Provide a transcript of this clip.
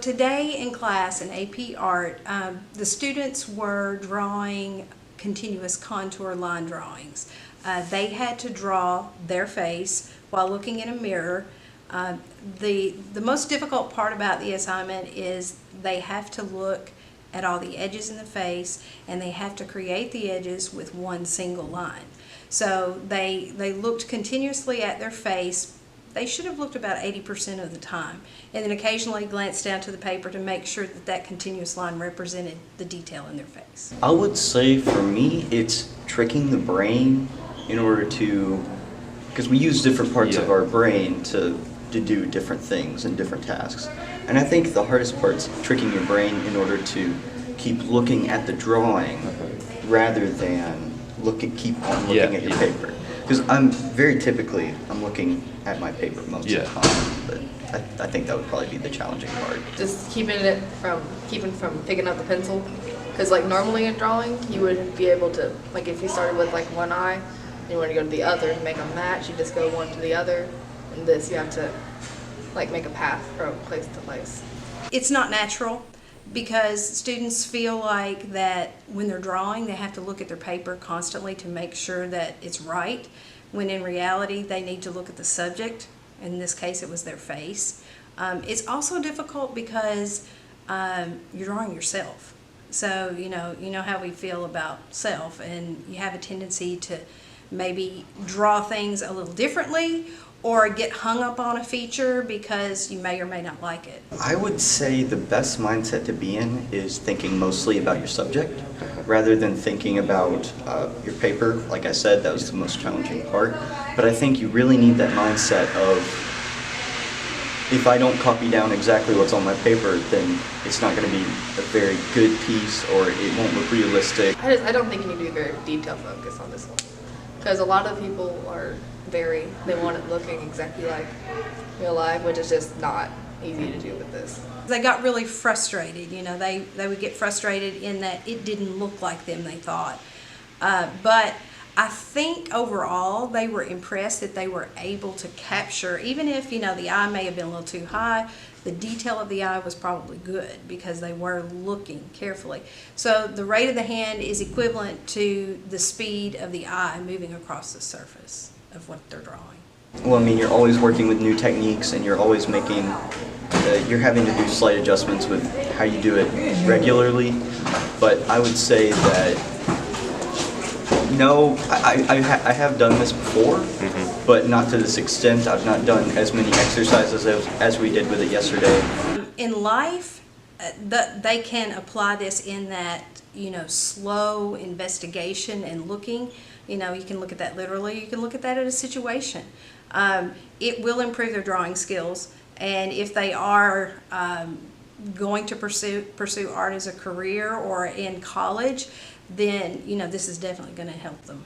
today in class in AP Art, the students were drawing continuous contour line drawings. They had to draw their face while looking in a mirror. The most difficult part about the assignment is they have to look at all the edges in the face, and they have to create the edges with one single line. So they looked continuously at their face. They should have looked about 80% of the time, and then occasionally glanced down to the paper to make sure that that continuous line represented the detail in their face. I would say for me, it's tricking the brain in order to, because we use different parts of our brain to do different things and different tasks. And I think the hardest part's tricking your brain in order to keep looking at the drawing rather than keep on looking at your paper. Because I'm looking at my paper most of the time, but I think that would probably be the challenging part. Just keeping from picking up the pencil, because like normally in drawing you would be able to, like if you started with like one eye and you want to go to the other and make them match, you just go one to the other. And this you have to like make a path from place to place. It's not natural, because students feel like that when they're drawing they have to look at their paper constantly to make sure that it's right, when in reality they need to look at the subject. In this case it was their face. It's also difficult because you're drawing yourself. So you know how we feel about self, and you have a tendency to maybe draw things a little differently or get hung up on a feature because you may or may not like it. I would say the best mindset to be in is thinking mostly about your subject rather than thinking about your paper. Like I said, that was the most challenging part. But I think you really need that mindset of, if I don't copy down exactly what's on my paper, then it's not going to be a very good piece, or it won't look realistic. I don't think you need to be very detail focused on this one, because a lot of people are they want it looking exactly like real life, which is just not easy to do with this. They got really frustrated. They would get frustrated in that it didn't look like them, they thought. But I think overall they were impressed that they were able to capture, even if the eye may have been a little too high, the detail of the eye was probably good because they were looking carefully. So the rate of the hand is equivalent to the speed of the eye moving across the surface of what they're drawing. Well, I mean, you're always working with new techniques, and you're always you're having to do slight adjustments with how you do it regularly. But I would say that, no, I have done this before, but not to this extent. I've not done as many exercises as we did with it yesterday. In life, they can apply this in that, slow investigation and looking. You can look at that literally, you can look at that at a situation. It will improve their drawing skills, and if they are going to pursue art as a career or in college, then this is definitely going to help them.